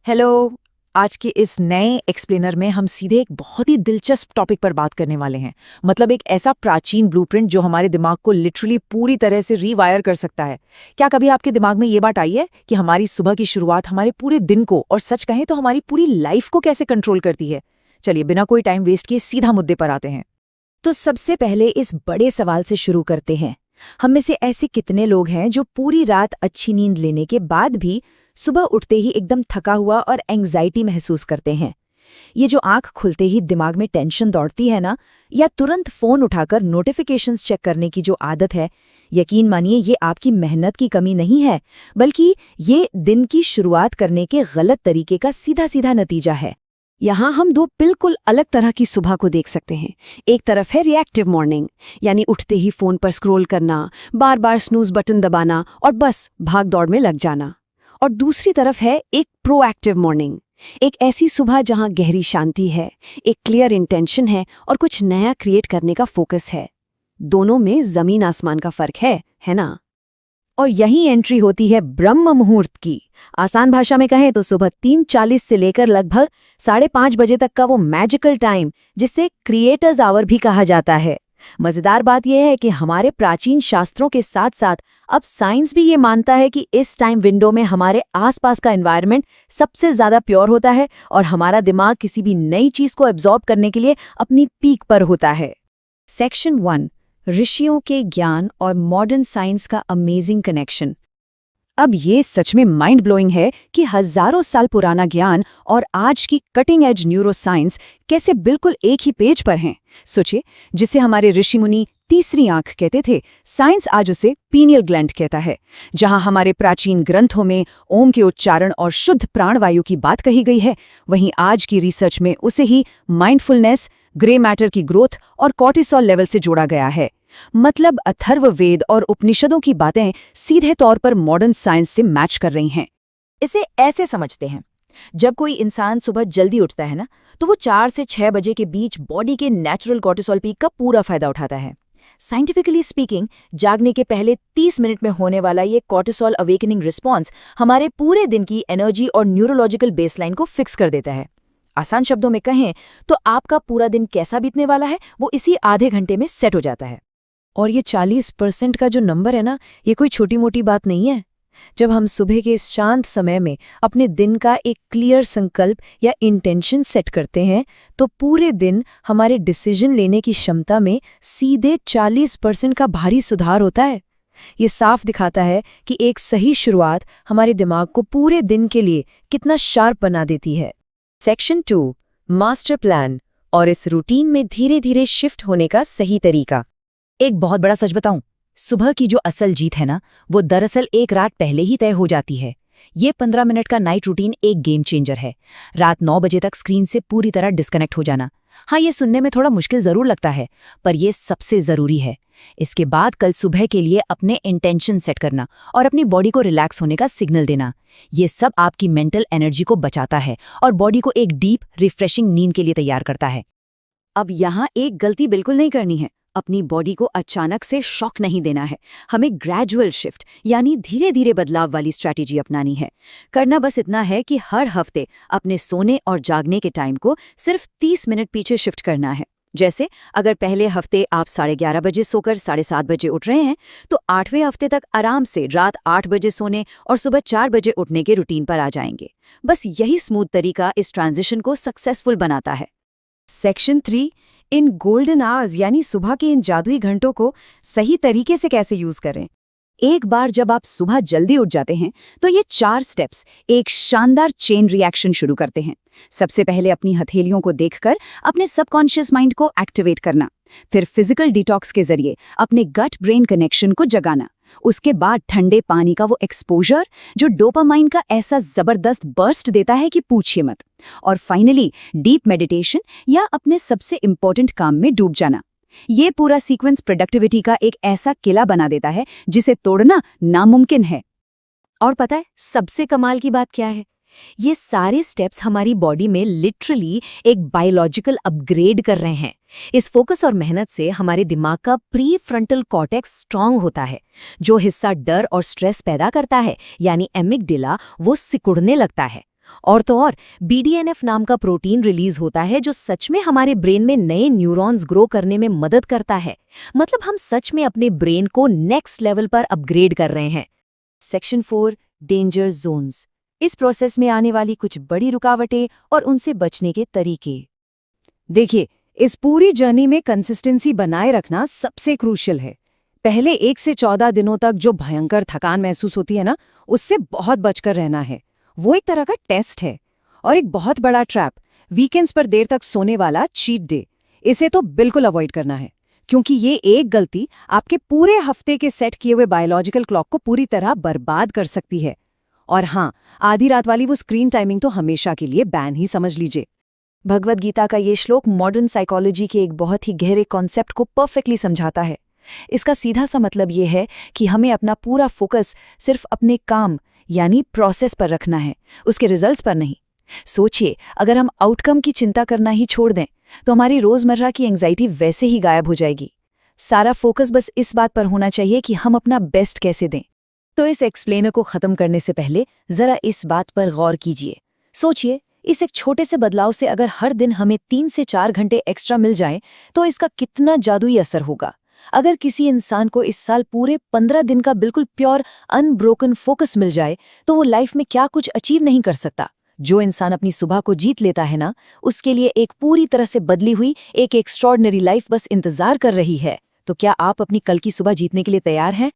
Hello. आज के इस नए एक्सप्लेनर में हम सीधे एक बहुत ही दिलचस्प टॉपिक पर बात करने वाले हैं। मतलब एक ऐसा प्राचीन ब्लूप्रिंट जो हमारे दिमाग को लिटरली पूरी तरह से रीवायर कर सकता है। क्या कभी आपके दिमाग में ये बात आई है कि हमारी सुबह की शुरुआत हमारे पूरे दिन को और सच कहें तो हमारी पूरी लाइफ को कैसे कंट्रोल करती है? चलिए बिना कोई टाइम वेस्ट किए सीधा मुद्दे पर आते हैं। तो सबसे पहले इस बड़े सवाल से शुरू करते हैं। हम में से ऐसे कितने लोग हैं जो पूरी रात अच्छी नींद लेने के बाद भी सुबह उठते ही एकदम थका हुआ और एंग्जाइटी महसूस करते हैं? ये जो आंख खुलते ही दिमाग में टेंशन दौड़ती है ना, या तुरंत फोन उठाकर नोटिफिकेशंस चेक करने की जो आदत है, यकीन मानिए ये आपकी मेहनत की कमी नहीं है, बल्कि ये दिन की शुरुआत करने के गलत तरीके का सीधा सीधा नतीजा है। यहाँ हम दो बिल्कुल अलग तरह की सुबह को देख सकते हैं। एक तरफ है रिएक्टिव मॉर्निंग, यानी उठते ही फोन पर स्क्रॉल करना, बार बार स्नूज बटन दबाना और बस भाग दौड़ में लग जाना। और दूसरी तरफ है एक प्रोएक्टिव मॉर्निंग, एक ऐसी सुबह जहाँ गहरी शांति है, एक क्लियर इंटेंशन है और कुछ नया क्रिएट करने का फोकस है। दोनों में जमीन आसमान का फर्क है ना? और यही एंट्री होती है ब्रह्म मुहूर्त की। आसान भाषा में कहें तो सुबह 3:40 से लेकर लगभग 5:30 बजे तक का वो मैजिकल टाइम, जिसे क्रिएटर्स आवर भी कहा जाता है। मजेदार बात यह है कि हमारे प्राचीन शास्त्रों के साथ साथ अब साइंस भी ये मानता है कि इस टाइम विंडो में हमारे आसपास का एनवायरनमेंट सबसे ज्यादा प्योर होता है और हमारा दिमाग किसी भी नई चीज को एब्जॉर्ब करने के लिए अपनी पीक पर होता है। सेक्शन 1, ऋषियों के ज्ञान और मॉडर्न साइंस का अमेजिंग कनेक्शन। अब ये सच में माइंड ब्लोइंग है कि हजारों साल पुराना ज्ञान और आज की कटिंग एज न्यूरोसाइंस कैसे बिल्कुल एक ही पेज पर हैं। सोचिए, जिसे हमारे ऋषि मुनि तीसरी आंख कहते थे, साइंस आज उसे पीनियल ग्लैंड कहता है। जहां हमारे प्राचीन ग्रंथों में ओम के उच्चारण और शुद्ध प्राणवायु की बात कही गई है, वहीं आज की रिसर्च में उसे ही माइंडफुलनेस, ग्रे मैटर की ग्रोथ और कॉर्टिसोल लेवल से जोड़ा गया है। मतलब अथर्ववेद और उपनिषदों की बातें सीधे तौर पर मॉडर्न साइंस से मैच कर रही हैं। इसे ऐसे समझते हैं, जब कोई इंसान सुबह जल्दी उठता है ना, तो वो 4 से 6 बजे के बीच बॉडी के नेचुरल कॉर्टिसोल पीक का पूरा फायदा उठाता है। साइंटिफिकली स्पीकिंग, जागने के पहले 30 मिनट में होने वाला ये कॉर्टिसोल अवेकनिंग रिस्पॉन्स हमारे पूरे दिन की एनर्जी और न्यूरोलॉजिकल बेसलाइन को फिक्स कर देता है। आसान शब्दों में कहें तो आपका पूरा दिन कैसा बीतने वाला है वो इसी आधे घंटे में सेट हो जाता है। और ये 40% का जो नंबर है ना, ये कोई छोटी मोटी बात नहीं है। जब हम सुबह के इस शांत समय में अपने दिन का एक क्लियर संकल्प या इंटेंशन सेट करते हैं, तो पूरे दिन हमारे डिसीजन लेने की क्षमता में सीधे 40% का भारी सुधार होता है। ये साफ दिखाता है कि एक सही शुरुआत हमारे दिमाग को पूरे दिन के लिए कितना शार्प बना देती है। सेक्शन 2, मास्टर प्लान और इस रूटीन में धीरे धीरे शिफ्ट होने का सही तरीका। एक बहुत बड़ा सच बताऊं, सुबह की जो असल जीत है ना, वो दरअसल एक रात पहले ही तय हो जाती है। ये 15 मिनट का नाइट रूटीन एक गेम चेंजर है। रात 9 बजे तक स्क्रीन से पूरी तरह डिस्कनेक्ट हो जाना। हाँ, ये सुनने में थोड़ा मुश्किल जरूर लगता है, पर ये सबसे जरूरी है। इसके बाद कल सुबह के लिए अपने इंटेंशन सेट करना और अपनी बॉडी को रिलैक्स होने का सिग्नल देना, ये सब आपकी मेंटल एनर्जी को बचाता है और बॉडी को एक डीप रिफ्रेशिंग नींद के लिए तैयार करता है। अब यहाँ एक गलती बिल्कुल नहीं करनी है। अपनी बॉडी को अचानक से शॉक नहीं देना है। हमें ग्रेजुअल शिफ्ट यानी धीरे धीरे बदलाव वाली स्ट्रैटेजी अपनानी है। करना बस इतना है कि हर हफ्ते अपने सोने और जागने के टाइम को सिर्फ 30 मिनट पीछे शिफ्ट करना है। जैसे अगर पहले हफ्ते आप 11:30 बजे सोकर 7:30 बजे उठ रहे हैं, तो 8वें हफ्ते तक आराम से रात 8 बजे सोने और सुबह 4 बजे उठने के रूटीन पर आ जाएंगे। बस यही स्मूथ तरीका इस ट्रांजिशन को सक्सेसफुल बनाता है। सेक्शन 3, इन गोल्डन आवर्स यानी सुबह के इन जादुई घंटों को सही तरीके से कैसे यूज करें। एक बार जब आप सुबह जल्दी उठ जाते हैं, तो ये 4 स्टेप्स एक शानदार चेन रिएक्शन शुरू करते हैं। सबसे पहले अपनी हथेलियों को देखकर अपने सबकॉन्शियस माइंड को एक्टिवेट करना, फिर फिजिकल डिटॉक्स के जरिए अपने गट ब्रेन कनेक्शन को जगाना, उसके बाद ठंडे पानी का वो एक्सपोजर जो डोपामाइन का ऐसा जबरदस्त बर्स्ट देता है कि पूछिए मत, और फाइनली डीप मेडिटेशन या अपने सबसे इंपॉर्टेंट काम में डूब जाना। ये पूरा सीक्वेंस प्रोडक्टिविटी का एक ऐसा किला बना देता है जिसे तोड़ना नामुमकिन है। और पता है सबसे कमाल की बात क्या है? ये सारे स्टेप्स हमारी बॉडी में लिटरली एक बायोलॉजिकल अपग्रेड कर रहे हैं। इस फोकस और मेहनत से हमारे दिमाग का प्री फ्रंटल कॉर्टेक्स स्ट्रांग होता है। जो हिस्सा डर और स्ट्रेस पैदा करता है यानी एमिगडाला, वो सिकुड़ने लगता है। और तो और BDNF नाम का प्रोटीन रिलीज होता है जो सच में हमारे ब्रेन में नए न्यूरॉन्स ग्रो करने में मदद करता है। मतलब हम सच में अपने ब्रेन को नेक्स्ट लेवल पर अपग्रेड कर रहे हैं। Section 4 danger zones. इस प्रोसेस में आने वाली कुछ बड़ी रुकावटें और उनसे बचने के तरीके। देखिए, इस पूरी जर्नी में कंसिस्टेंसी बनाए रखना सबसे क्रूशियल है। पहले 1 से 14 दिनों तक जो भयंकर थकान महसूस होती है ना, उससे बहुत बचकर रहना है। वो एक तरह का टेस्ट है। और एक बहुत बड़ा ट्रैप, वीकेंड्स पर देर तक सोने वाला चीट डे। इसे तो बिल्कुल अवॉइड करना है, क्योंकि ये एक गलती आपके पूरे हफ्ते के सेट किए हुए बायोलॉजिकल क्लॉक को पूरी तरह बर्बाद कर सकती है। और हाँ, आधी रात वाली वो स्क्रीन टाइमिंग तो हमेशा के लिए बैन ही समझ लीजिए। भगवद गीता का ये श्लोक मॉडर्न साइकोलॉजी के एक बहुत ही गहरे कॉन्सेप्ट को परफेक्टली समझाता है। इसका सीधा सा मतलब ये है कि हमें अपना पूरा फोकस सिर्फ अपने काम यानी प्रोसेस पर रखना है, उसके रिजल्ट्स पर नहीं। सोचिए, अगर हम आउटकम की चिंता करना ही छोड़ दें तो हमारी रोजमर्रा की एंग्जाइटी वैसे ही गायब हो जाएगी। सारा फोकस बस इस बात पर होना चाहिए कि हम अपना बेस्ट कैसे दें। तो इस एक्सप्लेनर को खत्म करने से पहले जरा इस बात पर गौर कीजिए। सोचिए, इस एक छोटे से बदलाव से अगर हर दिन हमें 3 से 4 घंटे एक्स्ट्रा मिल जाए तो इसका कितना जादुई असर होगा। अगर किसी इंसान को इस साल पूरे 15 दिन का बिल्कुल प्योर अनब्रोकन फोकस मिल जाए तो वो लाइफ में क्या कुछ अचीव नहीं कर सकता। जो इंसान अपनी सुबह को जीत लेता है ना, उसके लिए एक पूरी तरह से बदली हुई एक एक्स्ट्रॉर्डिनरी लाइफ बस इंतजार कर रही है। तो क्या आप अपनी कल की सुबह जीतने के लिए तैयार हैं?